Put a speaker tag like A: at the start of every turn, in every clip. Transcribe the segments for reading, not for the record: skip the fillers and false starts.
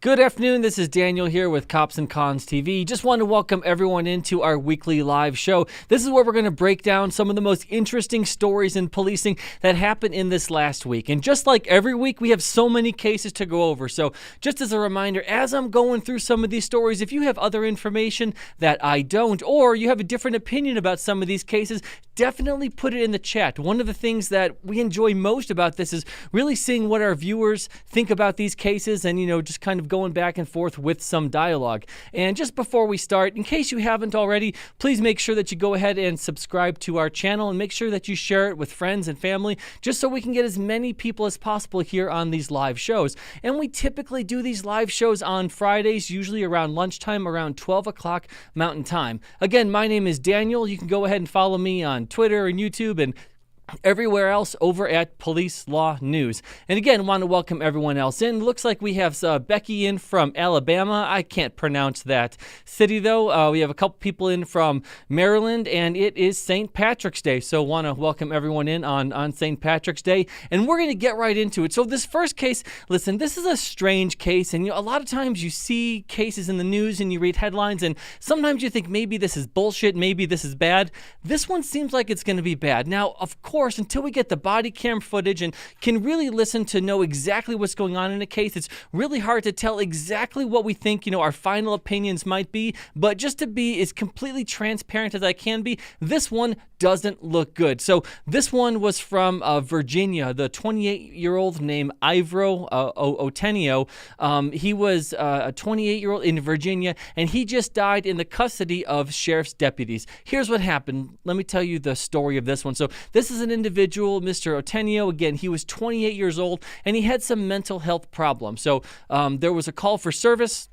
A: Good afternoon, this is Daniel here with Cops and Cons TV. Just want to welcome everyone into our weekly live show. This is where we're going to break down some of the most interesting stories in policing that happened in this last week. And just like every week, we have so many cases to go over. So just as a reminder, as I'm going through some of these stories, if you have other information that I don't, or you have a different opinion about some of these cases, definitely put it in the chat. One of the things that we enjoy most about this is really seeing what our viewers think about these cases and, just kind of going back and forth with some dialogue. And just before we start, in case you haven't already, please make sure that you go ahead and subscribe to our channel and make sure that you share it with friends and family, just so we can get as many people as possible here on these live shows. And we typically do these live shows on Fridays, usually around lunchtime, around 12 o'clock Mountain Time. Again, my name is Daniel. You can go ahead and follow me on Twitter and YouTube and everywhere else over at Police Law News. And again, want to welcome everyone else in. Looks like we have Becky in from Alabama. I can't pronounce that city though. We have a couple people in from Maryland, and it is St. Patrick's Day. So want to welcome everyone in on St. Patrick's Day. And we're going to get right into it. So this first case, listen, this is a strange case. And a lot of times you see cases in the news and you read headlines, and sometimes you think maybe this is bullshit, maybe this is bad. This one seems like it's going to be bad. Now, of course, until we get the body cam footage and can really listen to know exactly what's going on in a case, it's really hard to tell exactly what we think, our final opinions might be. But just to be as completely transparent as I can be, this one doesn't look good. So this one was from Virginia, the 28-year-old named Ivro Otenio. He was a 28-year-old in Virginia, and he just died in the custody of sheriff's deputies. Here's what happened. Let me tell you the story of this one. So this is an individual, Mr. Otenio. Again, he was 28 years old, and he had some mental health problems. So there was a call for service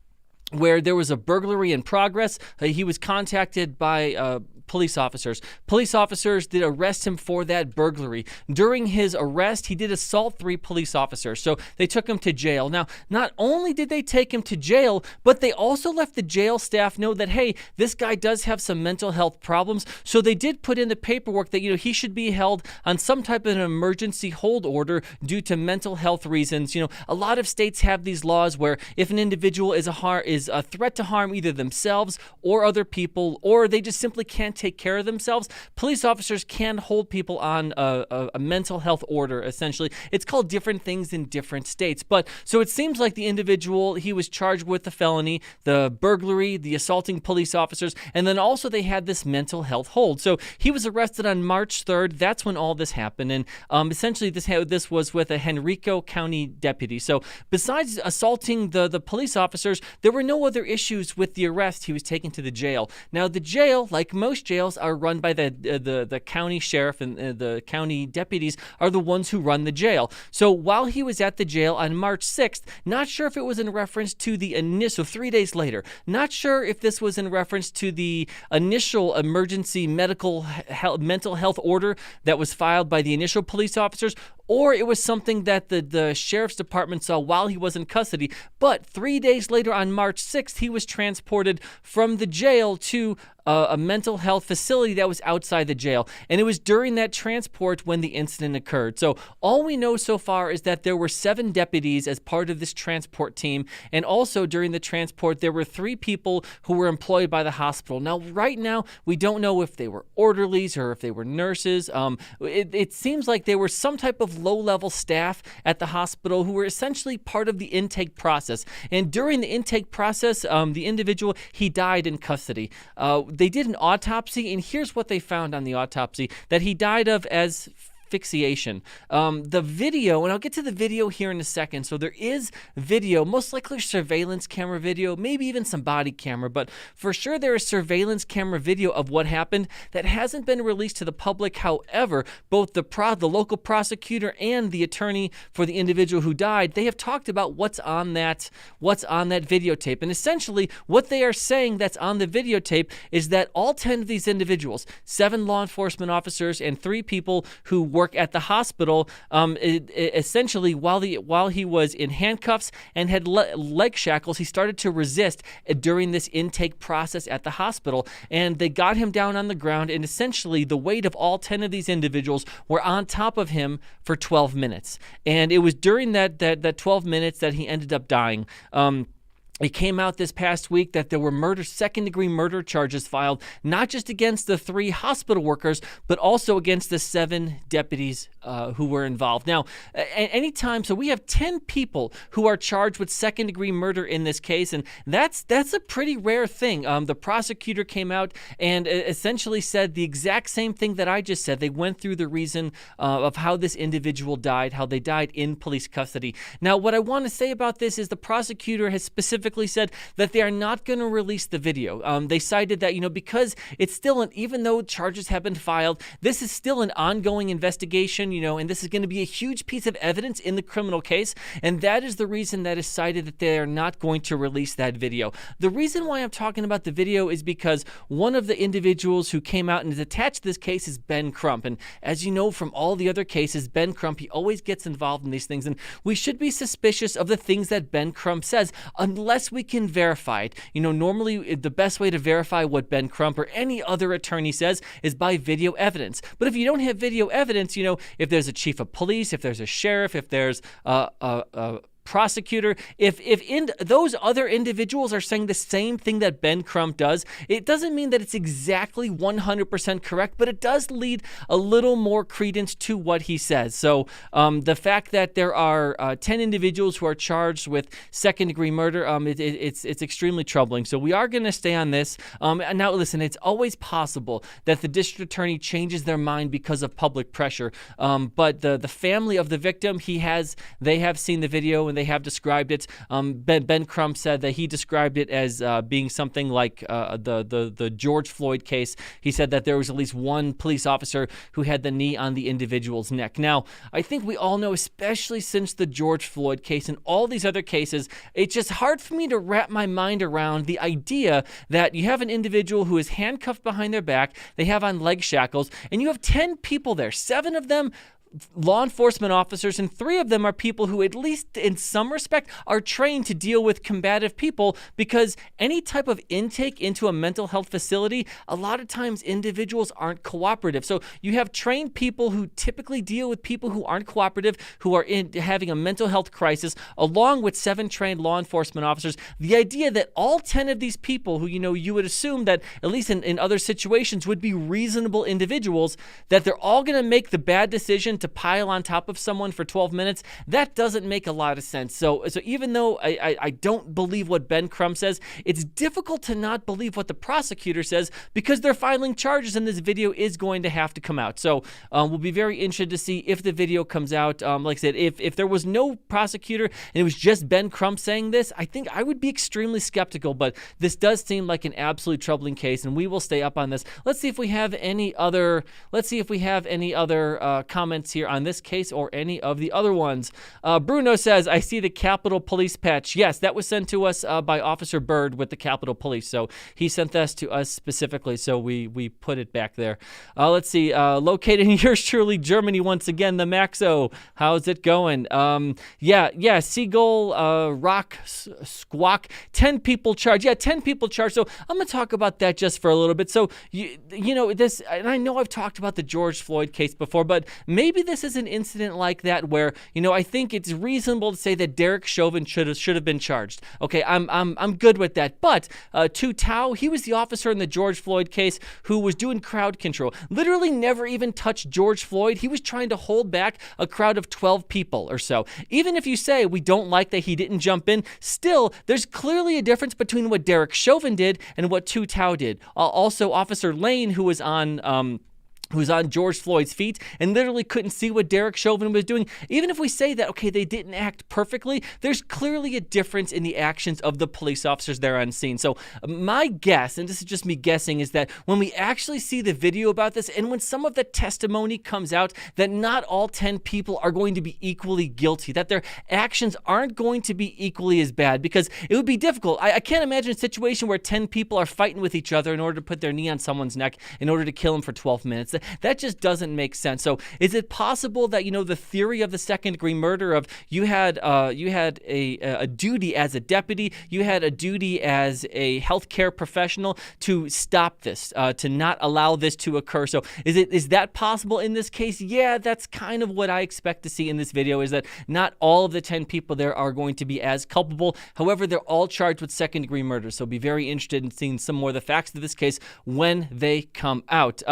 A: where there was a burglary in progress. He was contacted by police officers. Police officers did arrest him for that burglary. During his arrest, he did assault 3 police officers. So they took him to jail. Now, not only did they take him to jail, but they also let the jail staff know that, hey, this guy does have some mental health problems. So they did put in the paperwork that, he should be held on some type of an emergency hold order due to mental health reasons. A lot of states have these laws where if an individual is a threat to harm either themselves or other people, or they just simply can't take care of themselves, police officers can hold people on a mental health order, essentially. It's called different things in different states. But so it seems like the individual, he was charged with the felony, the burglary, the assaulting police officers, and then also they had this mental health hold. So he was arrested on March 3rd. That's when all this happened. And essentially this was with a Henrico County deputy. So besides assaulting the police officers, there were no other issues with the arrest. He was taken to the jail. Now, the jail, like most jails, are run by the county sheriff, and the county deputies are the ones who run the jail. So while he was at the jail on March 6th, not sure if it was in reference to the initial, 3 days later, not sure if this was in reference to the initial emergency mental health order that was filed by the initial police officers, or it was something that the sheriff's department saw while he was in custody. But 3 days later, on March 6th, he was transported from the jail to a mental health facility that was outside the jail. And it was during that transport when the incident occurred. So all we know so far is that there were 7 deputies as part of this transport team. And also during the transport, there were 3 people who were employed by the hospital. Now, right now, we don't know if they were orderlies or if they were nurses. It seems like they were some type of low-level staff at the hospital who were essentially part of the intake process. And during the intake process, the individual, he died in custody. They did an autopsy, and here's what they found on the autopsy that he died of as asphyxiation. The video, and I'll get to the video here in a second. So there is video, most likely surveillance camera video, maybe even some body camera, but for sure there is surveillance camera video of what happened that hasn't been released to the public. However, both the local prosecutor and the attorney for the individual who died, they have talked about what's on that videotape. And essentially what they are saying that's on the videotape is that all 10 of these individuals, 7 law enforcement officers and 3 people who work at the hospital, essentially while he was in handcuffs and had leg shackles, he started to resist during this intake process at the hospital, and they got him down on the ground, and essentially the weight of all 10 of these individuals were on top of him for 12 minutes. And it was during that 12 minutes that he ended up dying. It came out this past week that there were second-degree murder charges filed, not just against the 3 hospital workers, but also against the 7 deputies who were involved. Now, so we have 10 people who are charged with second-degree murder in this case, and that's a pretty rare thing. The prosecutor came out and essentially said the exact same thing that I just said. They went through the reason of how this individual died, how they died in police custody. Now, what I want to say about this is the prosecutor has specifically said that they are not going to release the video. They cited that, because it's still even though charges have been filed, this is still an ongoing investigation, and this is going to be a huge piece of evidence in the criminal case. And that is the reason that is cited that they are not going to release that video. The reason why I'm talking about the video is because one of the individuals who came out and is attached to this case is Ben Crump. And as you know from all the other cases, Ben Crump, he always gets involved in these things. And we should be suspicious of the things that Ben Crump says unless we can verify it. Normally the best way to verify what Ben Crump or any other attorney says is by video evidence. But if you don't have video evidence, if there's a chief of police, if there's a sheriff, if there's a prosecutor, if those other individuals are saying the same thing that Ben Crump does, it doesn't mean that it's exactly 100% correct, but it does lead a little more credence to what he says. So the fact that there are 10 individuals who are charged with second-degree murder, it's extremely troubling. So we are going to stay on this. Now, listen, it's always possible that the district attorney changes their mind because of public pressure. But the family of the victim, they have seen the video and they have described it. Ben Crump said that he described it as being something like the George Floyd case. He said that there was at least one police officer who had the knee on the individual's neck. Now, I think we all know, especially since the George Floyd case and all these other cases, it's just hard for me to wrap my mind around the idea that you have an individual who is handcuffed behind their back, they have on leg shackles, and you have 10 people there, 7 of them law enforcement officers, and 3 of them are people who, at least in some respect, are trained to deal with combative people, because any type of intake into a mental health facility, a lot of times individuals aren't cooperative. So you have trained people who typically deal with people who aren't cooperative, who are having a mental health crisis, along with 7 trained law enforcement officers. The idea that all 10 of these people who, you would assume that, at least in other situations, would be reasonable individuals, that they're all going to make the bad decision to pile on top of someone for 12 minutes, that doesn't make a lot of sense. So even though I don't believe what Ben Crump says, it's difficult to not believe what the prosecutor says, because they're filing charges and this video is going to have to come out. So we'll be very interested to see if the video comes out. Like I said, if there was no prosecutor and it was just Ben Crump saying this, I think I would be extremely skeptical, but this does seem like an absolute troubling case, and we will stay up on this. Let's see if we have any other comments here on this case or any of the other ones. Bruno says, I see the Capitol Police patch. Yes, that was sent to us by Officer Bird with the Capitol Police. So he sent this to us specifically, so we put it back there. Let's see. Located in yours truly, Germany once again, the Maxo. How's it going? Yeah, Seagull, Rock, Squawk, 10 people charged. Yeah, 10 people charged. So I'm going to talk about that just for a little bit. So, this, and I know I've talked about the George Floyd case before, but maybe this is an incident like that where, I think it's reasonable to say that Derek Chauvin should have been charged. Okay, I'm good with that. But Tou Thao, he was the officer in the George Floyd case who was doing crowd control. Literally never even touched George Floyd. He was trying to hold back a crowd of 12 people or so. Even if you say we don't like that he didn't jump in, still, there's clearly a difference between what Derek Chauvin did and what Tou Thao did. Also, Officer Lane, who was on George Floyd's feet and literally couldn't see what Derek Chauvin was doing. Even if we say that, okay, they didn't act perfectly, there's clearly a difference in the actions of the police officers there on scene. So my guess, and this is just me guessing, is that when we actually see the video about this and when some of the testimony comes out, that not all 10 people are going to be equally guilty, that their actions aren't going to be equally as bad, because it would be difficult. I can't imagine a situation where 10 people are fighting with each other in order to put their knee on someone's neck in order to kill him for 12 minutes. That just doesn't make sense. So is it possible that, the theory of the second-degree murder of you had a duty as a deputy, you had a duty as a healthcare professional to stop this, to not allow this to occur? So is that possible in this case? Yeah, that's kind of what I expect to see in this video, is that not all of the 10 people there are going to be as culpable. However, they're all charged with second-degree murder, so be very interested in seeing some more of the facts of this case when they come out.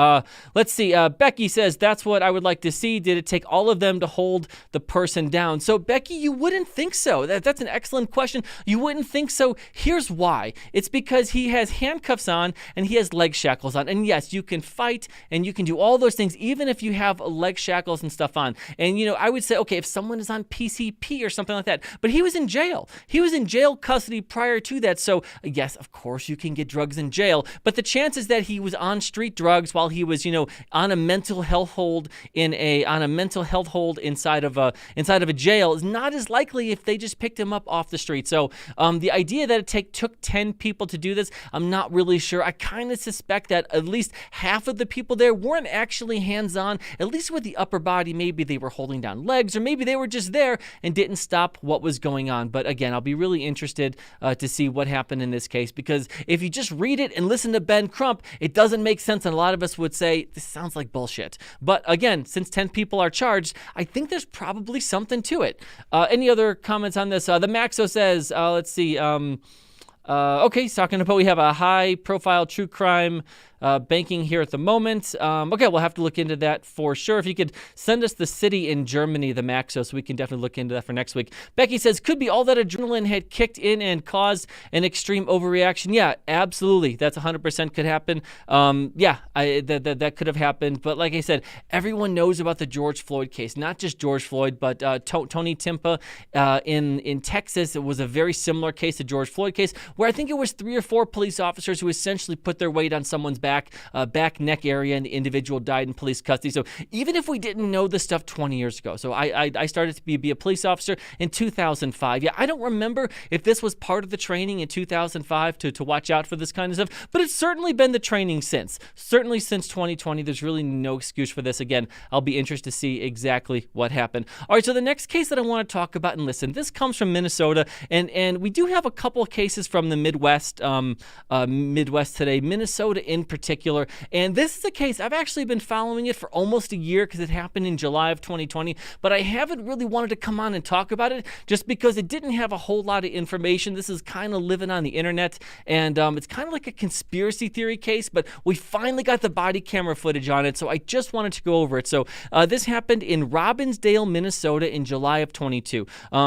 A: Let's see. Becky says, that's what I would like to see. Did it take all of them to hold the person down? So, Becky, you wouldn't think so. That's an excellent question. You wouldn't think so. Here's why. It's because he has handcuffs on and he has leg shackles on. And yes, you can fight and you can do all those things even if you have leg shackles and stuff on. And, I would say, okay, if someone is on PCP or something like that, but he was in jail. He was in jail custody prior to that. So, yes, of course you can get drugs in jail, but the chances that he was on street drugs while he was, on a mental health hold inside of a jail is not as likely if they just picked him up off the street. So the idea that it took 10 people to do this, I'm not really sure. I kind of suspect that at least half of the people there weren't actually hands-on, at least with the upper body. Maybe they were holding down legs, or maybe they were just there and didn't stop what was going on. But again, I'll be really interested to see what happened in this case, because if you just read it and listen to Ben Crump, it doesn't make sense, and a lot of us would say this sounds like bullshit. But again, since 10 people are charged, I think there's probably something to it. Any other comments on this? The Maxo says, let's see. Okay, he's talking about we have a high-profile true crime banking here at the moment. Okay, we'll have to look into that for sure. If you could send us the city in Germany, the Maxo, so we can definitely look into that for next week. Becky says, could be all that adrenaline had kicked in and caused an extreme overreaction. Yeah, absolutely. That's 100% could happen. That could have happened. But like I said, everyone knows about the George Floyd case. Not just George Floyd, but Tony Timpa in Texas. It was a very similar case to George Floyd case, where I think it was 3 or 4 police officers who essentially put their weight on someone's back neck area, and the individual died in police custody. So even if we didn't know this stuff 20 years ago, so I started to be a police officer in 2005. Yeah, I don't remember if this was part of the training in 2005 to watch out for this kind of stuff, but it's certainly been the training since. Certainly since 2020, there's really no excuse for this. Again, I'll be interested to see exactly what happened. All right, so the next case that I want to talk about, and listen, this comes from Minnesota, and we do have a couple of cases from the Midwest today, Minnesota in particular. And this is a case, I've actually been following it for almost a year because it happened in July of 2020, but I haven't really wanted to come on and talk about it just because it didn't have a whole lot of information. This is kind of living on the internet, and it's kind of like a conspiracy theory case, but we finally got the body camera footage on it, so I just wanted to go over it. So this happened in Robbinsdale, Minnesota in July of 22.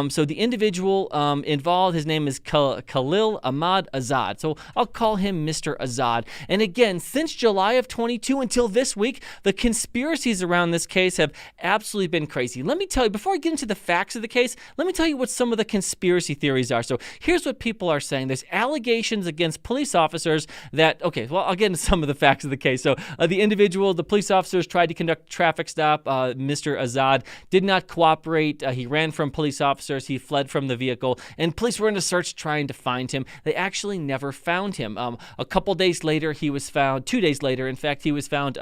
A: So the individual involved, his name is Khalil Ahmad Azad. So I'll call him Mr. Azad. And again, since July of 22 until this week, the conspiracies around this case have absolutely been crazy. Let me tell you, before I get into the facts of the case, let me tell you what some of the conspiracy theories are. So here's what people are saying. There's allegations against police officers that, okay, well, I'll get into some of the facts of the case. So the police officers tried to conduct a traffic stop. Mr. Azad did not cooperate. He ran from police officers. He fled from the vehicle, and police were in a search trying to find him. They actually never found him. A couple days later, he was found, 2 days later, in fact, he was found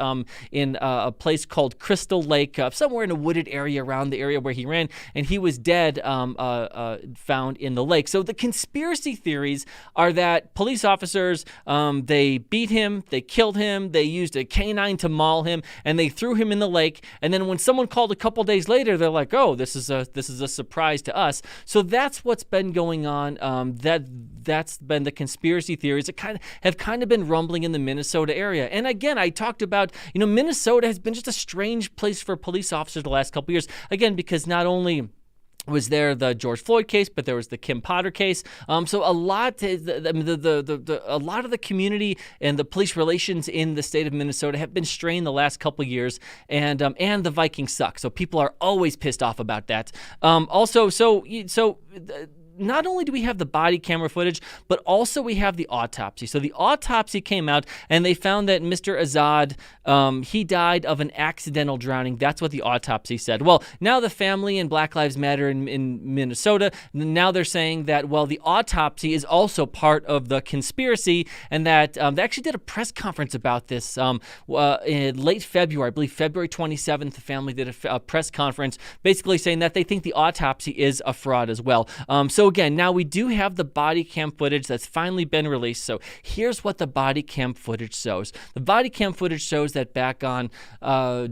A: in a place called Crystal Lake, somewhere in a wooded area around the area where he ran, and he was dead, found in the lake. So the conspiracy theories are that police officers, they beat him, they killed him, they used a canine to maul him, and they threw him in the lake. And then when someone called a couple days later, they're like, "Oh, this is a surprise to us." So that's what's been going on. That's been the conspiracy theories that have kind of been rumbling in the Minnesota area. And again, I talked about, Minnesota has been just a strange place for police officers the last couple of years. Again, because not only was there the George Floyd case, but there was the Kim Potter case. So a lot of the community and the police relations in the state of Minnesota have been strained the last couple of years, and the Vikings suck. So people are always pissed off about that. not only do we have the body camera footage, but also we have the autopsy. So the autopsy came out, and they found that Mr. Azad, he died of an accidental drowning. That's what the autopsy said. Well, now the family and Black Lives Matter in Minnesota, now they're saying that, well, the autopsy is also part of the conspiracy, and that they actually did a press conference about this in late February. I believe February 27th, the family did a press conference basically saying that they think the autopsy is a fraud as well. So again, now we do have the body cam footage that's finally been released. So here's what the body cam footage shows. The body cam footage shows that back on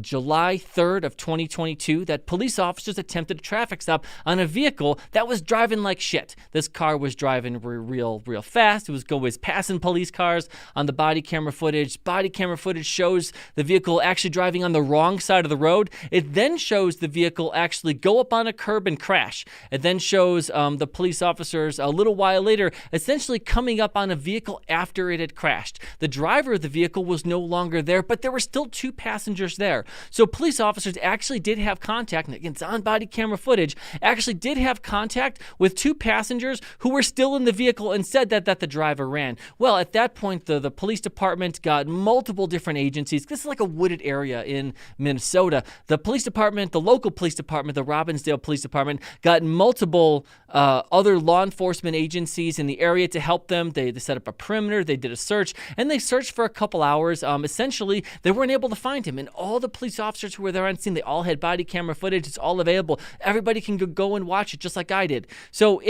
A: July 3rd of 2022, that police officers attempted a traffic stop on a vehicle that was driving like shit. This car was driving real fast. It was passing police cars on the body camera footage. Body camera footage shows the vehicle actually driving on the wrong side of the road. It then shows the vehicle actually go up on a curb and crash. It then shows the police officers a little while later essentially coming up on a vehicle after it had crashed. The driver of the vehicle was no longer there, but there were still two passengers there. So police officers actually did have contact, and again, it's on body camera footage, actually did have contact with two passengers who were still in the vehicle and said that the driver ran. Well, at that point, the police department got multiple different agencies. This is like a wooded area in Minnesota. The police department, the local police department, the Robbinsdale Police Department, got multiple other law enforcement agencies in the area to help them. They set up a perimeter, they did a search, and they searched for a couple hours. Essentially, they weren't able to find him, and all the police officers who were there on scene, they all had body camera footage. It's all available. Everybody can go and watch it, just like I did. So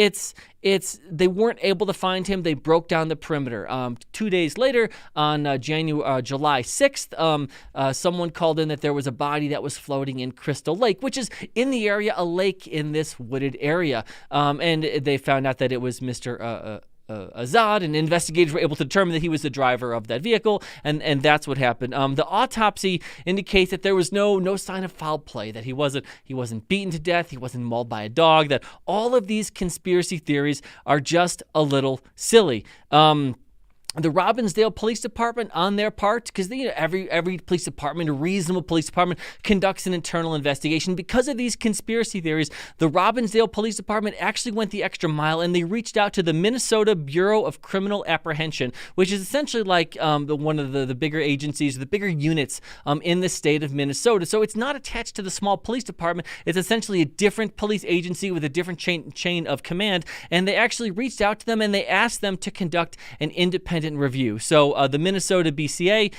A: they weren't able to find him. They broke down the perimeter. 2 days later, on July 6th, someone called in that there was a body that was floating in Crystal Lake, which is in the area, a lake in this wooded area. And they found out that it was Mr. Azad, and investigators were able to determine that he was the driver of that vehicle, and that's what happened. The autopsy indicates that there was no sign of foul play, that he wasn't beaten to death, he wasn't mauled by a dog, that all of these conspiracy theories are just a little silly. The Robbinsdale Police Department, on their part, because every police department, a reasonable police department, conducts an internal investigation. Because of these conspiracy theories, the Robbinsdale Police Department actually went the extra mile, and they reached out to the Minnesota Bureau of Criminal Apprehension, which is essentially like one of the bigger agencies, the bigger units in the state of Minnesota. So it's not attached to the small police department. It's essentially a different police agency with a different chain of command, and they actually reached out to them, and they asked them to conduct an independent review. So the Minnesota BCA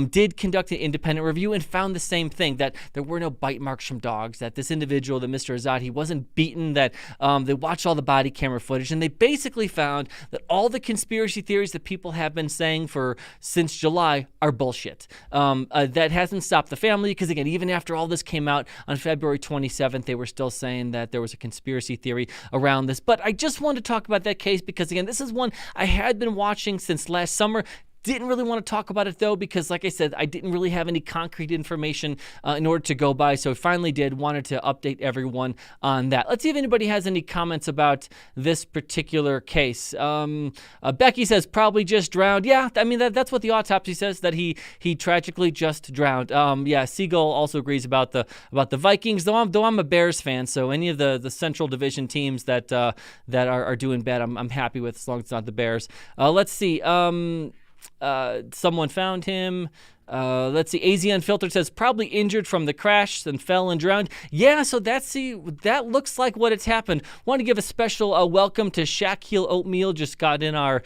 A: did conduct an independent review and found the same thing, that there were no bite marks from dogs, that this individual, that Mr. Azad, he wasn't beaten, that they watched all the body camera footage, and they basically found that all the conspiracy theories that people have been saying since July are bullshit. That hasn't stopped the family, because again, even after all this came out on February 27th, they were still saying that there was a conspiracy theory around this. But I just wanted to talk about that case because, again, this is one I had been watching since last summer. Didn't really want to talk about it, though, because, like I said, I didn't really have any concrete information in order to go by. So I finally wanted to update everyone on that. Let's see if anybody has any comments about this particular case. Becky says, probably just drowned. Yeah, I mean, that's what the autopsy says, that he tragically just drowned. Yeah, Siegel also agrees about the Vikings, though I'm a Bears fan, so any of the Central Division teams that are doing bad, I'm happy with, as long as it's not the Bears. Let's see. Someone found him. Let's see. AZ Unfiltered says probably injured from the crash and fell and drowned. Yeah, so that looks like what it's happened. Want to give a special welcome to Shaquille Oatmeal. Just got in our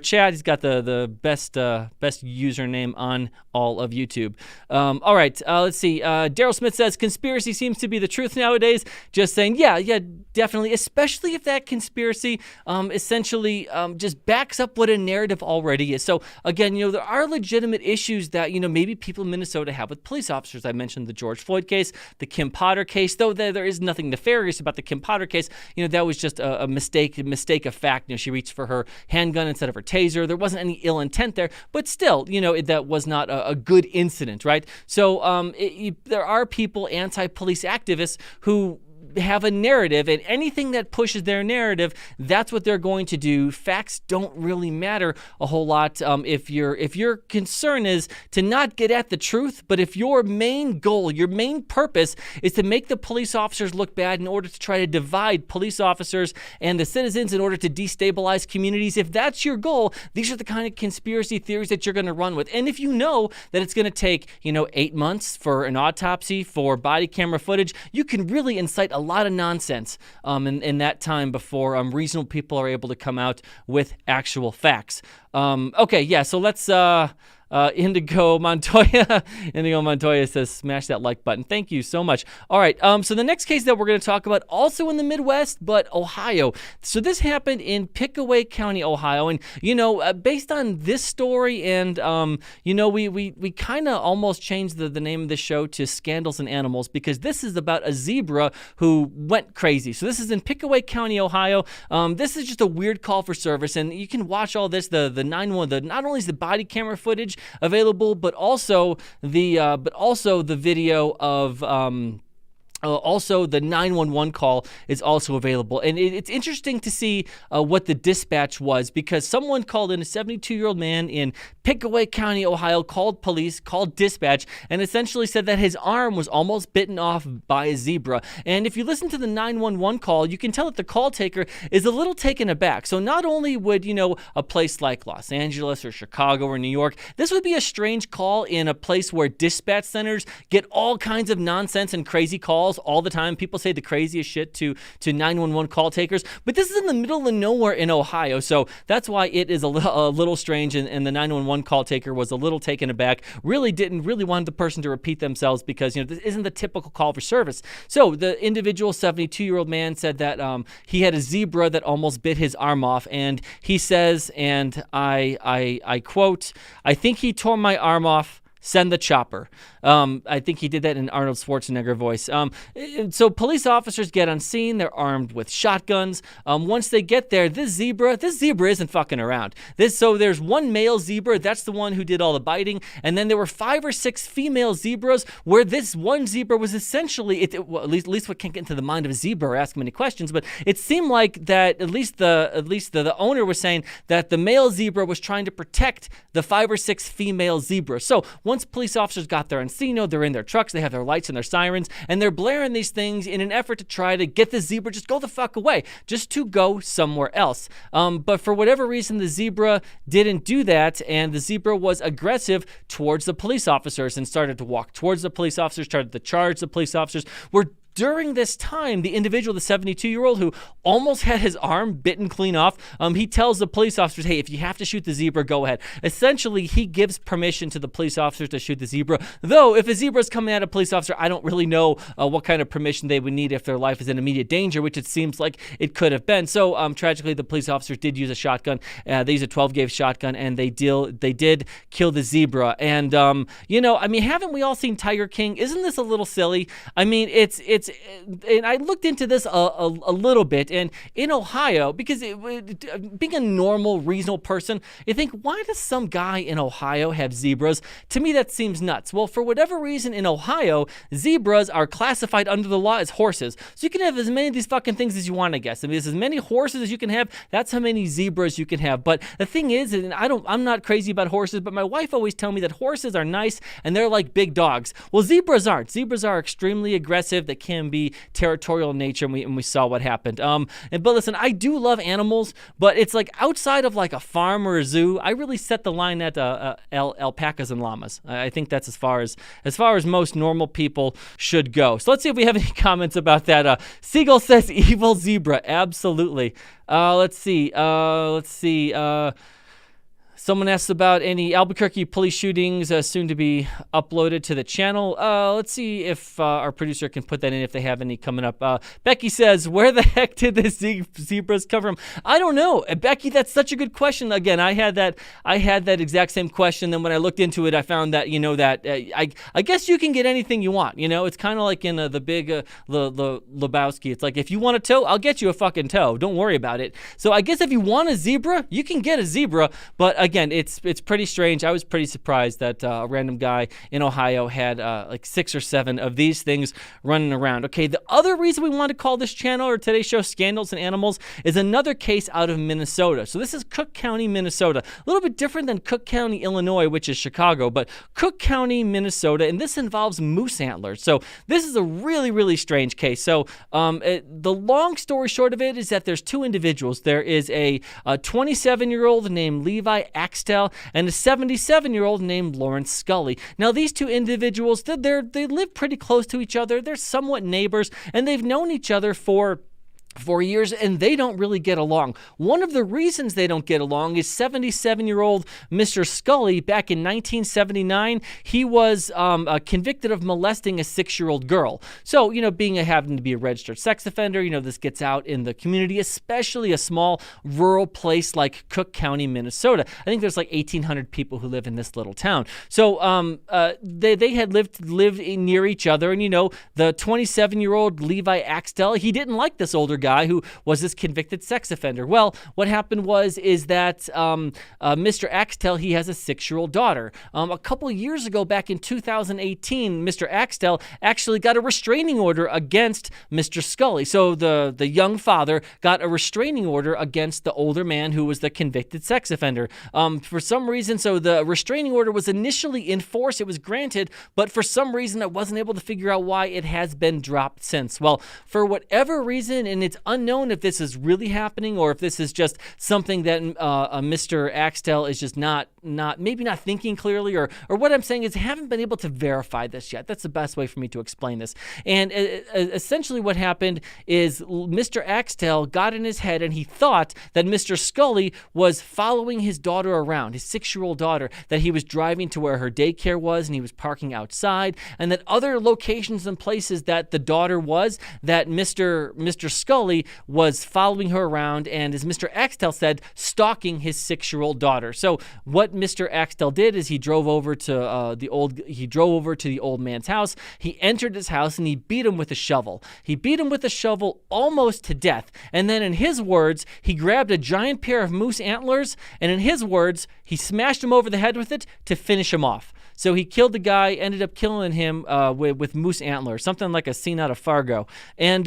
A: chat. He's got the best username on all of YouTube. All right, let's see. Daryl Smith says conspiracy seems to be the truth nowadays. Just saying, yeah, definitely. Especially if that conspiracy essentially just backs up what a narrative already is. So again, there are legitimate issues that, maybe people in Minnesota have with police officers. I mentioned the George Floyd case, the Kim Potter case, though there is nothing nefarious about the Kim Potter case. That was just a mistake of fact. She reached for her handgun instead of her taser. There wasn't any ill intent there, but still, that was not a good incident, right? So there are people, anti-police activists, who have a narrative, and anything that pushes their narrative, that's what they're going to do. Facts don't really matter a whole lot if your concern is to not get at the truth, but if your main goal, your main purpose is to make the police officers look bad in order to try to divide police officers and the citizens in order to destabilize communities, if that's your goal, these are the kind of conspiracy theories that you're going to run with. And if you know that it's going to take, 8 months for an autopsy, for body camera footage, you can really incite a lot of nonsense in that time before reasonable people are able to come out with actual facts. So let's Indigo Montoya says, smash that like button. Thank you so much. All right. So the next case that we're going to talk about, also in the Midwest, but Ohio. So this happened in Pickaway County, Ohio. And, based on this story and, we kind of almost changed the name of the show to Scandals and Animals, because this is about a zebra who went crazy. So this is in Pickaway County, Ohio. This is just a weird call for service. And you can watch all this, the 911, not only is the body camera footage available, but also the video of also, the 911 call is also available. And it's interesting to see what the dispatch was, because someone called in, a 72-year-old man in Pickaway County, Ohio, called police, called dispatch, and essentially said that his arm was almost bitten off by a zebra. And if you listen to the 911 call, you can tell that the call taker is a little taken aback. So not only would, a place like Los Angeles or Chicago or New York, this would be a strange call in a place where dispatch centers get all kinds of nonsense and crazy calls all the time. People say the craziest shit to 911 call takers, but this is in the middle of nowhere in Ohio, so that's why it is a little strange, and the 911 call taker was a little taken aback, didn't want the person to repeat themselves, because this isn't the typical call for service. So the individual 72-year-old man said that he had a zebra that almost bit his arm off, and he says, and I quote, "I think he tore my arm off. Send the chopper." I think he did that in Arnold Schwarzenegger voice. So police officers get on scene. They're armed with shotguns. Once they get there, this zebra isn't fucking around. So there's one male zebra. That's the one who did all the biting. And then there were 5 or 6 female zebras, where this one zebra was essentially, at least what can't get into the mind of a zebra or ask him any questions, but it seemed like that at least the owner was saying that the male zebra was trying to protect the 5 or 6 female zebras. So once police officers got there on scene, they're in their trucks, they have their lights and their sirens, and they're blaring these things in an effort to try to get the zebra just go the fuck away, just to go somewhere else. But for whatever reason, the zebra didn't do that, and the zebra was aggressive towards the police officers and started to walk towards the police officers, started to charge the police officers. During this time, the individual, the 72-year-old who almost had his arm bitten clean off, he tells the police officers, hey, if you have to shoot the zebra, go ahead. Essentially, he gives permission to the police officers to shoot the zebra. Though, if a zebra is coming at a police officer, I don't really know what kind of permission they would need if their life is in immediate danger, which it seems like it could have been. So, tragically, the police officers did use a shotgun. They used a 12-gauge shotgun, and they did kill the zebra. And, haven't we all seen Tiger King? Isn't this a little silly? I mean, and I looked into this a little bit, and in Ohio, because being a normal, reasonable person, you think, why does some guy in Ohio have zebras? To me, that seems nuts. Well, for whatever reason, in Ohio, zebras are classified under the law as horses. So you can have as many of these fucking things as you want, I guess. I mean, there's as many horses as you can have. That's how many zebras you can have. But the thing is, and I'm not crazy about horses, but my wife always tells me that horses are nice and they're like big dogs. Well, zebras aren't. Zebras are extremely aggressive. They can be territorial in nature, and we saw what happened. But listen, I do love animals, but it's like outside of like a farm or a zoo, I really set the line at alpacas and llamas. I think that's as far as most normal people should go. So let's see if we have any comments about that. Siegel says evil zebra. Absolutely. Let's see. Someone asks about any Albuquerque police shootings soon to be uploaded to the channel. Let's see if our producer can put that in if they have any coming up. Becky says, where the heck did the zebras come from? I don't know. Becky, that's such a good question. Again, I had that exact same question. Then when I looked into it, I found that, I guess you can get anything you want. It's kind of like in the big Lebowski. It's like, if you want a toe, I'll get you a fucking toe. Don't worry about it. So I guess if you want a zebra, you can get a zebra. But again, it's pretty strange. I was pretty surprised that a random guy in Ohio had like 6 or 7 of these things running around. Okay, the other reason we want to call this channel or today's show Scandals and Animals is another case out of Minnesota. So this is Cook County, Minnesota. A little bit different than Cook County, Illinois, which is Chicago, but Cook County, Minnesota, and this involves moose antlers. So this is a really, really strange case. So the long story short of it is that there's 2 individuals. There is a 27-year-old named Levi Axtell and a 77-year-old named Lawrence Scully. Now, these 2 individuals, they live pretty close to each other. They're somewhat neighbors, and they've known each other for years, and they don't really get along. One of the reasons they don't get along is 77-year-old Mr. Scully. Back in 1979, he was convicted of molesting a 6-year-old girl. So, having to be a registered sex offender, this gets out in the community, especially a small rural place like Cook County, Minnesota. I think there's like 1,800 people who live in this little town. So they had lived near each other, and the 27-year-old Levi Axtell, he didn't like this older guy who was this convicted sex offender. Well, what happened is that Mr. Axtell, he has a 6-year-old daughter. A couple years ago, back in 2018, Mr. Axtell actually got a restraining order against Mr. Scully. So the young father got a restraining order against the older man who was the convicted sex offender. For some reason, so the restraining order was initially in force. It was granted, but for some reason, I wasn't able to figure out why it has been dropped since. Well, for whatever reason, and it's unknown if this is really happening or if this is just something that Mr. Axtell is just maybe not thinking clearly, or what I'm saying is I haven't been able to verify this yet. That's the best way for me to explain this. And essentially what happened is Mr. Axtell got in his head and he thought that Mr. Scully was following his daughter around, his 6-year-old daughter, that he was driving to where her daycare was and he was parking outside, and that other locations and places that the daughter was, that Mr. Scully was following her around and, as Mr. Axtell said, stalking his 6-year-old daughter. So what Mr. Axtell did is he drove over to the old man's house. He entered his house and he beat him with a shovel. He beat him with a shovel almost to death. And then, in his words, he grabbed a giant pair of moose antlers, and in his words, he smashed him over the head with it to finish him off. So he killed the guy, ended up killing him with moose antlers, something like a scene out of Fargo. And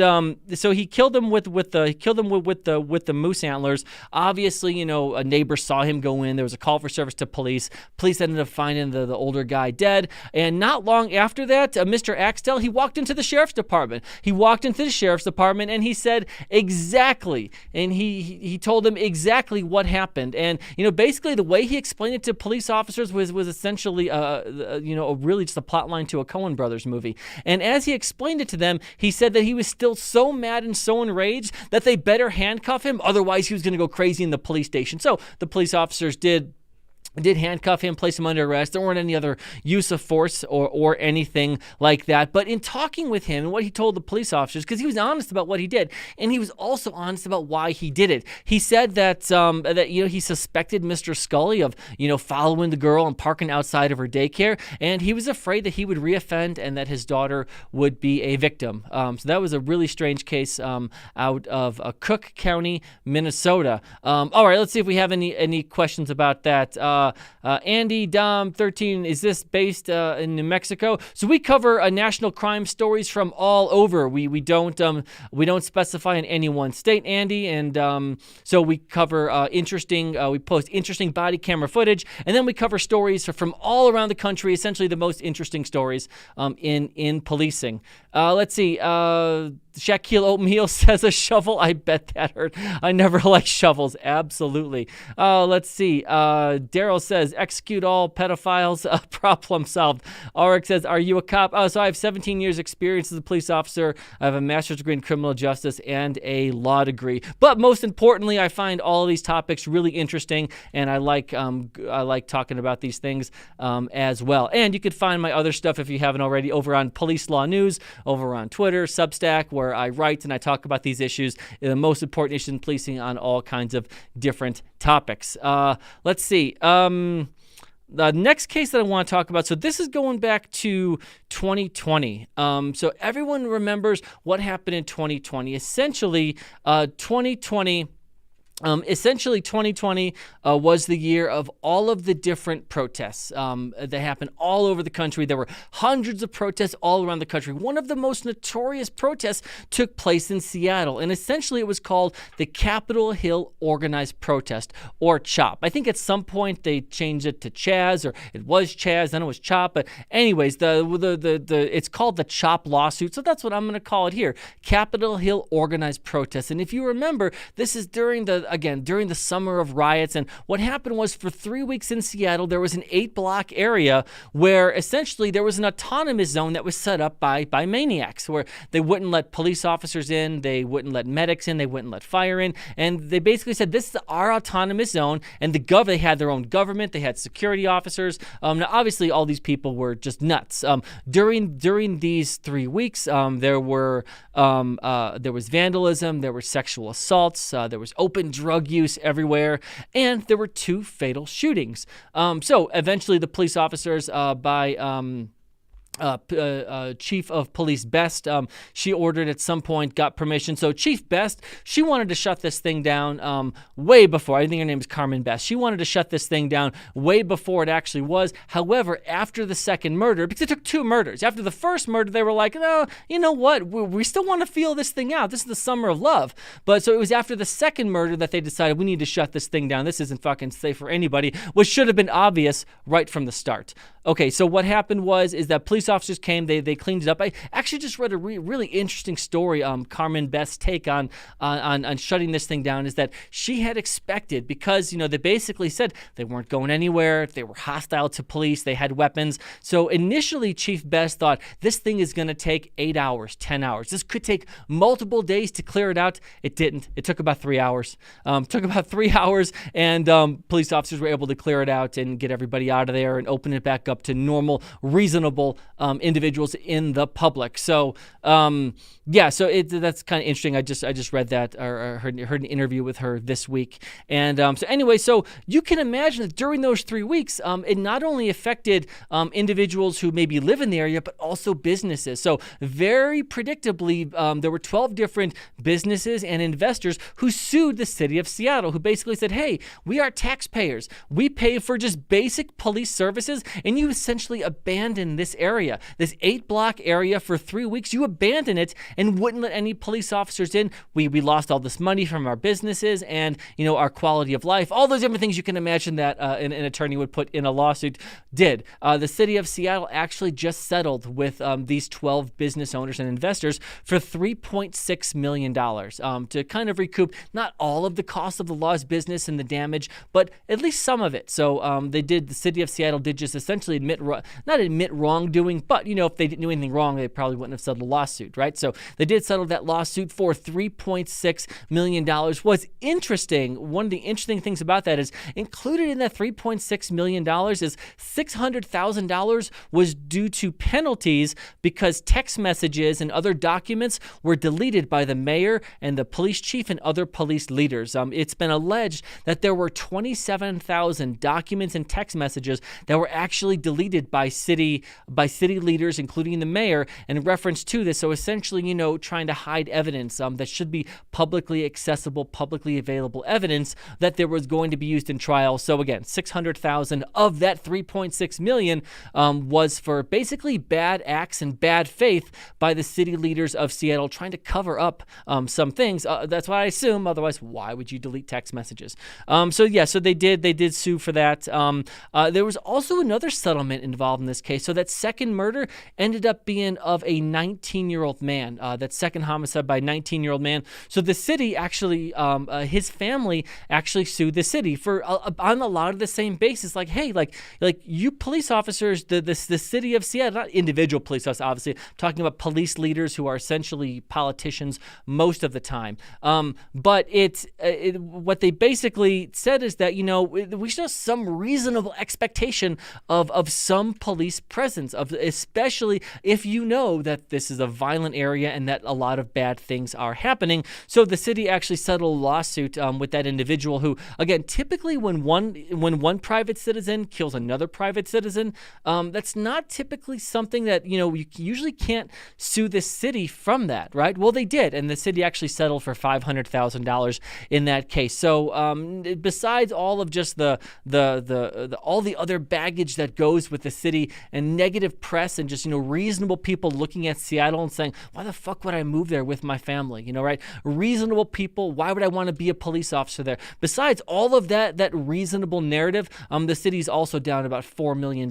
A: so he killed him with the moose antlers. Obviously, a neighbor saw him go in. There was a call for service to police. Police ended up finding the older guy dead. And not long after that, Mr. Axtell, he walked into the sheriff's department. And he said exactly, and he told them exactly what happened. And basically the way he explained it to police officers was essentially really just a plot line to a Coen Brothers movie. And as he explained it to them, he said that he was still so mad and so enraged that they better handcuff him, otherwise he was going to go crazy in the police station. So the police officers did handcuff him, place him under arrest. There weren't any other use of force or anything like that. But in talking with him and what he told the police officers, because he was honest about what he did, and he was also honest about why he did it. He said that he suspected Mr. Scully of following the girl and parking outside of her daycare, and he was afraid that he would reoffend and that his daughter would be a victim. So that was a really strange case out of Cook County, Minnesota. All right, let's see if we have any questions about that. Andy Dom 13, is this based in New Mexico? So we cover national crime stories from all over. We don't specify in any one state, Andy, and so we cover we post interesting body camera footage, and then we cover stories from all around the country, essentially the most interesting stories in policing. Let's see. Shaquille Oatmeal says a shovel. I bet that hurt. I never liked shovels. Absolutely. Let's see. Daryl says, execute all pedophiles. Problem solved. Auric says, are you a cop? So I have 17 years experience as a police officer. I have a master's degree in criminal justice and a law degree. But most importantly, I find all of these topics really interesting, and I like talking about these things as well. And you could find my other stuff, if you haven't already, over on Police Law News, over on Twitter, Substack, where I write and I talk about these issues, the most important issues in policing on all kinds of different topics. Let's see. The next case that I want to talk about, so this is going back to 2020. So everyone remembers what happened in 2020. Essentially, 2020 Essentially, 2020 was the year of all of the different protests that happened all over the country. There were hundreds of protests all around the country. One of the most notorious protests took place in Seattle, and essentially it was called the Capitol Hill Organized Protest, or CHOP. I think at some point they changed it to Chaz, or it was Chaz, then it was CHOP. But anyways, it's called the CHOP lawsuit, so that's what I'm going to call it here, Capitol Hill Organized Protest. And if you remember, this is during the summer of riots. And what happened was, for 3 weeks in Seattle, there was an 8-block area where essentially there was an autonomous zone that was set up by maniacs, where they wouldn't let police officers in, they wouldn't let medics in, they wouldn't let fire in. And they basically said, this is our autonomous zone. And they had their own government, they had security officers. Now, obviously, all these people were just nuts. During these 3 weeks, there was vandalism, there were sexual assaults, there was open drug use everywhere, and there were 2 fatal shootings. So eventually the police officers Chief of Police Best, she ordered at some point, got permission. So Chief Best, she wanted to shut this thing down way before. I think her name is Carmen Best. She wanted to shut this thing down way before it actually was. However, after the second murder, because it took 2 murders, after the first murder, they were like, no, you know what? We still want to feel this thing out. This is the summer of love. But so it was after the second murder that they decided, we need to shut this thing down. This isn't fucking safe for anybody, which should have been obvious right from the start. Okay, so what happened is that police officers came, they cleaned it up. I actually just read a really interesting story. Carmen Best's take on shutting this thing down is that she had expected, because they basically said they weren't going anywhere, they were hostile to police, they had weapons. So initially, Chief Best thought this thing is going to take 8 hours, 10 hours. This could take multiple days to clear it out. It didn't. It took about 3 hours. And police officers were able to clear it out and get everybody out of there and open it back up to normal, reasonable individuals in the public. So that's kind of interesting. I just read that, or heard an interview with her this week. And so you can imagine that during those 3 weeks, it not only affected individuals who maybe live in the area, but also businesses. So very predictably, there were 12 different businesses and investors who sued the city of Seattle, who basically said, hey, we are taxpayers. We pay for just basic police services, and you essentially abandon this area, this 8-block area, for 3 weeks. You abandon it and wouldn't let any police officers in. We lost all this money from our businesses and, our quality of life, all those different things you can imagine that an attorney would put in a lawsuit did. The city of Seattle actually just settled with these 12 business owners and investors for $3.6 million to kind of recoup not all of the cost of the lost business and the damage, but at least some of it. So the city of Seattle did just essentially not admit wrongdoing, but if they didn't do anything wrong, they probably wouldn't have settled a lawsuit, right? So they did settle that lawsuit for $3.6 million. What's interesting, one of the interesting things about that is included in that $3.6 million is $600,000 was due to penalties because text messages and other documents were deleted by the mayor and the police chief and other police leaders. It's been alleged that there were 27,000 documents and text messages that were actually deleted by city leaders, including the mayor, in reference to this. So essentially, trying to hide evidence that should be publicly accessible, publicly available evidence that there was going to be used in trial. So again, 600,000 of that 3.6 million was for basically bad acts and bad faith by the city leaders of Seattle, trying to cover up some things. That's what I assume. Otherwise, why would you delete text messages? So they did sue for that. There was also another settlement involved in this case. So that second murder ended up being of a 19-year-old man. That second homicide by a 19-year-old man. So the city actually, his family actually sued the city for on a lot of the same basis. Like, hey, like you police officers, the city of Seattle, not individual police officers, obviously, I'm talking about police leaders who are essentially politicians most of the time. But what they basically said is that, we should have some reasonable expectation of some police presence, of especially if you know that this is a violent area and that a lot of bad things are happening. So the city actually settled a lawsuit with that individual who, again, typically when one private citizen kills another private citizen, that's not typically something that, you usually can't sue the city from that, right? Well, they did, and the city actually settled for $500,000 in that case. So besides all of just the all the other baggage that goes with the city and negative press and just reasonable people looking at Seattle and saying, why the fuck would I move there with my family? Right? Reasonable people, why would I want to be a police officer there? Besides all of that reasonable narrative, the city's also down about $4 million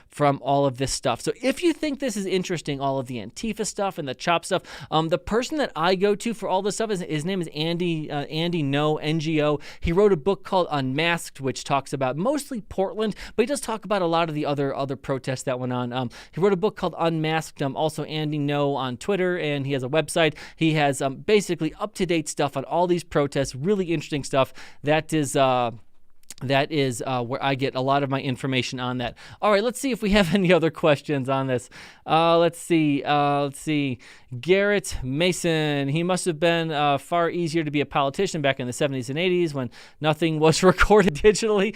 A: from all of this stuff. So if you think this is interesting, all of the Antifa stuff and the CHOP stuff, the person that I go to for all this stuff his name is Andy No, NGO. He wrote a book called Unmasked, which talks about mostly Portland, but he does talk about a lot of the other protests that went on. He wrote a book called Unmasked. Also Andy No on Twitter, and he has a website. He has basically up-to-date stuff on all these protests, really interesting stuff. That is where I get a lot of my information on that. All right, let's see if we have any other questions on this. Let's see. Garrett Mason. He must have been far easier to be a politician back in the 70s and 80s when nothing was recorded digitally.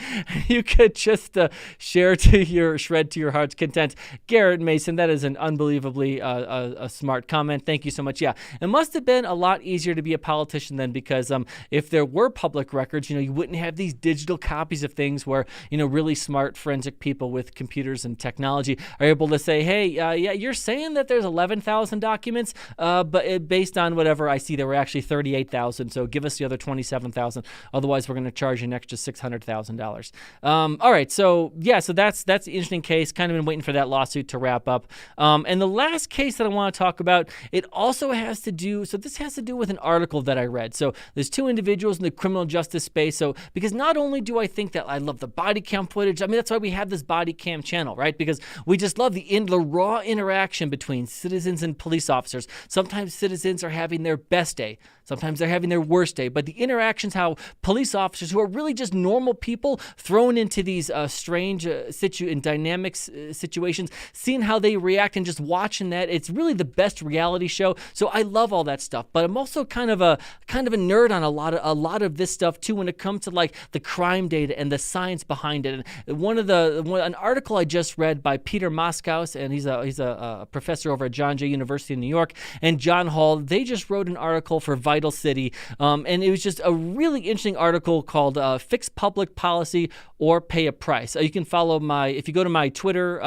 A: You could just shred to your heart's content. Garrett Mason, that is an unbelievably a smart comment. Thank you so much. Yeah, it must have been a lot easier to be a politician then, because if there were public records, you wouldn't have these digital copies of things where really smart forensic people with computers and technology are able to say, hey, yeah, you're saying that there's 11,000 documents, but based on whatever I see, there were actually 38,000. So give us the other 27,000. Otherwise, we're going to charge you an extra $600,000. All right, so yeah, so that's the interesting case. Kind of been waiting for that lawsuit to wrap up. And the last case that I want to talk about, it also has to do. So this has to do with an article that I read. So there's two individuals in the criminal justice space. So because not only do I think that I love the body cam footage. I mean, that's why we have this body cam channel, right? Because we just love the raw interaction between citizens and police officers. Sometimes citizens are having their best day. Sometimes they're having their worst day. But the interactions, how police officers who are really just normal people thrown into these strange and dynamic situations, seeing how they react and just watching that, it's really the best reality show. So I love all that stuff. But I'm also kind of a nerd on a lot of this stuff too when it comes to like the crime data and the science behind it. And an article I just read by Peter Moskowitz, and he's a professor over at John Jay University in New York, and John Hall, they just wrote an article for Vital City, and it was just a really interesting article called Fix Public Policy or Pay a Price. You can follow if you go to my Twitter,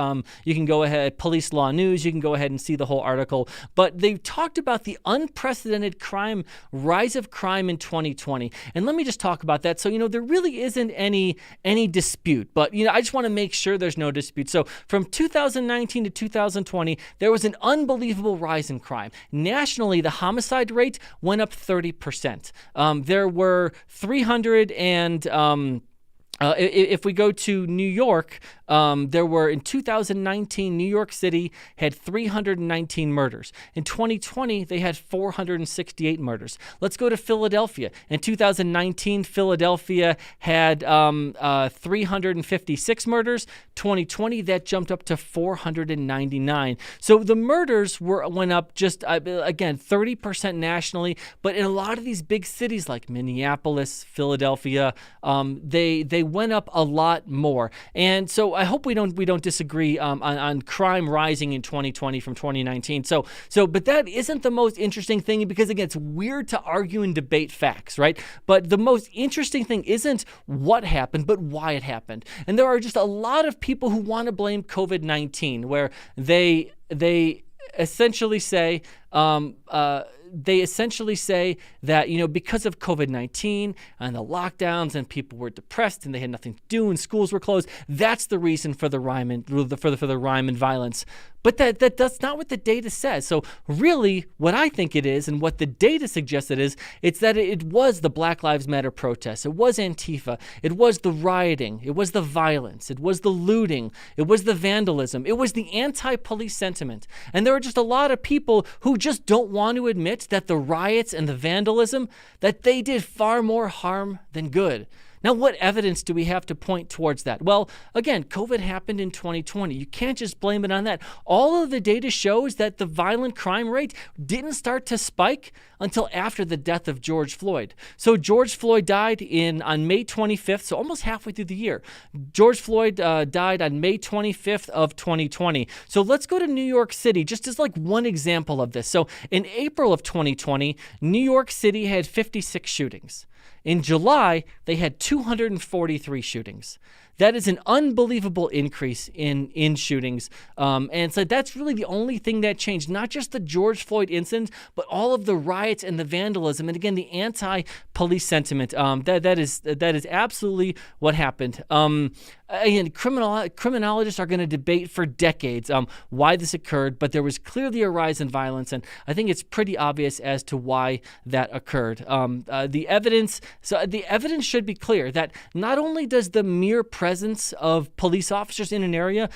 A: you can go ahead, Police Law News, you can go ahead and see the whole article. But they talked about the unprecedented rise of crime in 2020. And let me just talk about that. So, there really isn't any dispute, but, I just want to make sure there's no dispute. So from 2019 to 2020, there was an unbelievable rise in crime. Nationally, the homicide rate went up 30%. There were 300 and... if we go to New York, there were in 2019, New York City had 319 murders. In 2020, they had 468 murders. Let's go to Philadelphia. In 2019, Philadelphia had 356 murders. 2020, that jumped up to 499. So the murders went up just, again, 30% nationally. But in a lot of these big cities like Minneapolis, Philadelphia, they went up a lot more. And so I hope we don't disagree on crime rising in 2020 from 2019. But that isn't the most interesting thing, because again, it's weird to argue and debate facts, right? But the most interesting thing isn't what happened, but why it happened. And there are just a lot of people who want to blame COVID-19, where they essentially say that, because of COVID-19 and the lockdowns and people were depressed and they had nothing to do and schools were closed, that's the reason for the rhyme and violence. But that's not what the data says. So really what I think it is, and what the data suggests it's that it was the Black Lives Matter protests. It was Antifa. It was the rioting. It was the violence. It was the looting. It was the vandalism. It was the anti-police sentiment. And there are just a lot of people who just don't want to admit that the riots and the vandalism, that they did far more harm than good. Now, what evidence do we have to point towards that? Well, again, COVID happened in 2020. You can't just blame it on that. All of the data shows that the violent crime rate didn't start to spike until after the death of George Floyd. So George Floyd died on May 25th, so almost halfway through the year. George Floyd died on May 25th of 2020. So let's go to New York City, just as like one example of this. So in April of 2020, New York City had 56 shootings. In July, they had 243 shootings. That is an unbelievable increase in shootings. And so that's really the only thing that changed, not just the George Floyd incident, but all of the riots and the vandalism. And again, the anti-police sentiment. That is absolutely what happened. Again, criminologists are going to debate for decades why this occurred, but there was clearly a rise in violence, and I think it's pretty obvious as to why that occurred. The evidence should be clear that not only does the mere presence of police officers in an area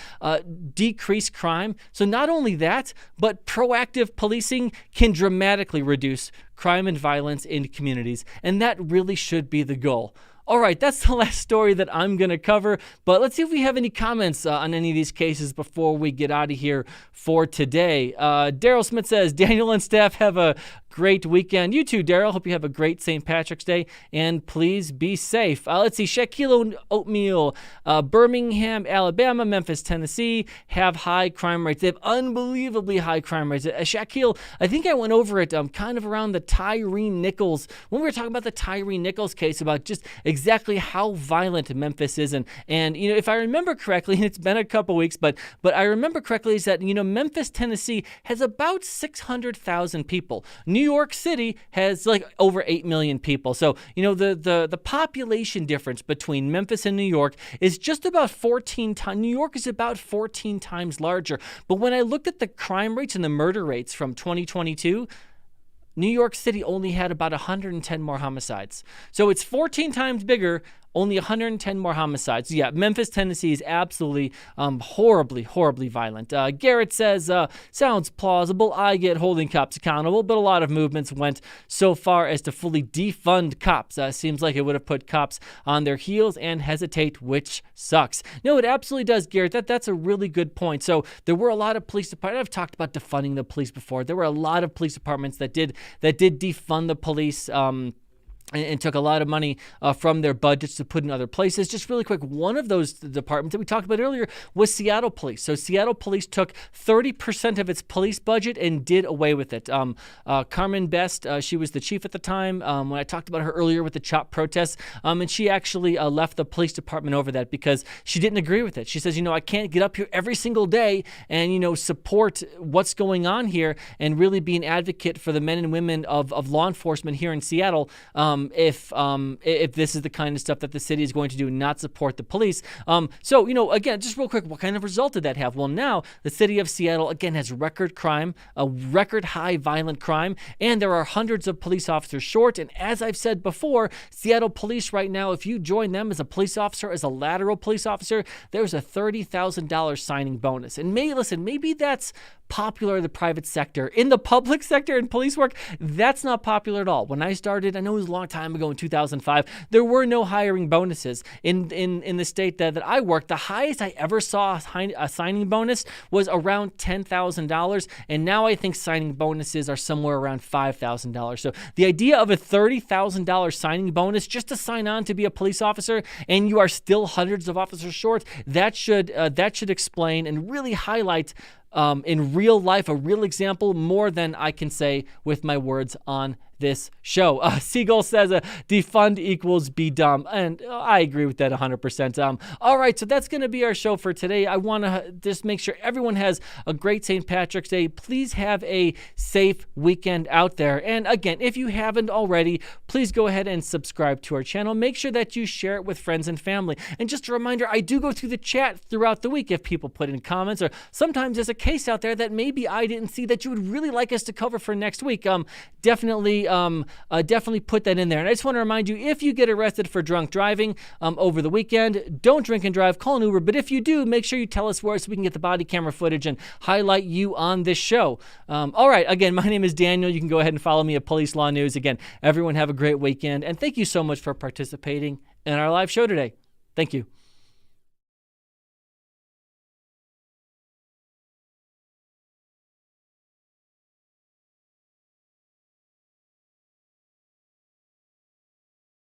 A: decrease crime, so not only that, but proactive policing can dramatically reduce crime and violence in communities, and that really should be the goal. All right, that's the last story that I'm going to cover, but let's see if we have any comments on any of these cases before we get out of here for today. Daryl Smith says, Daniel and staff have a great weekend. You too, Daryl. Hope you have a great St. Patrick's Day, and please be safe. Let's see, Shaquille Oatmeal, Birmingham, Alabama, Memphis, Tennessee have high crime rates. They have unbelievably high crime rates. Shaquille, I think I went over it kind of around the Tyree Nichols, when we were talking about the Tyree Nichols case, about just exactly how violent Memphis is. And you know, if I remember correctly, and it's been a couple weeks, but I remember correctly is that, you know, Memphis, Tennessee has about 600,000 people. New York City has like over 8 million people. So, you know, the population difference between Memphis and New York is just about 14 times. New York is about 14 times larger. But when I looked at the crime rates and the murder rates from 2022, New York City only had about 110 more homicides. So it's 14 times bigger, only 110 more homicides. Yeah, Memphis, Tennessee is absolutely horribly violent. Garrett says, sounds plausible. I get holding cops accountable, but a lot of movements went so far as to fully defund cops. Seems like it would have put cops on their heels and hesitate, which sucks. No, it absolutely does, Garrett. That's a really good point. So there were a lot of police departments. I've talked about defunding the police before. There were a lot of police departments that did defund the police. And took a lot of money from their budgets to put in other places. Just really quick, one of those departments that we talked about earlier was Seattle Police. So Seattle Police took 30% of its police budget and did away with it. Carmen Best, she was the chief at the time when I talked about her earlier with the CHOP protests, and she actually left the police department over that because she didn't agree with it. She says, you know, I can't get up here every single day and, you know, support what's going on here and really be an advocate for the men and women of law enforcement here in Seattle. If this is the kind of stuff that the city is going to do, not support the police. So, you know, again, just real quick, what kind of result did that have? Well, now the city of Seattle, again, has record crime, a record high violent crime, and there are hundreds of police officers short. And as I've said before, Seattle Police right now, if you join them as a police officer, as a lateral police officer, there's a $30,000 signing bonus. And maybe that's popular in the private sector. In the public sector in police work, that's not popular at all. When I started, I know it was a long time ago in 2005, there were no hiring bonuses. In the state that I worked, the highest I ever saw a signing bonus was around $10,000, and now I think signing bonuses are somewhere around $5,000. So the idea of a $30,000 signing bonus just to sign on to be a police officer, and you are still hundreds of officers short, that should explain and really highlight in real life, a real example, more than I can say with my words on this show. Siegel says defund equals be dumb, and I agree with that 100%. All right, so that's going to be our show for today. I want to just make sure everyone has a great St. Patrick's Day. Please have a safe weekend out there. And again, if you haven't already, please go ahead and subscribe to our channel. Make sure that you share it with friends and family. And just a reminder, I do go through the chat throughout the week if people put in comments, or sometimes there's a case out there that maybe I didn't see that you would really like us to cover for next week. Definitely definitely put that in there. And I just want to remind you, if you get arrested for drunk driving over the weekend, don't drink and drive, call an Uber. But if you do, make sure you tell us where so we can get the body camera footage and highlight you on this show. All right, again, my name is Daniel. You can go ahead and follow me at Police Law News. Again, everyone have a great weekend, and thank you so much for participating in our live show today. Thank you.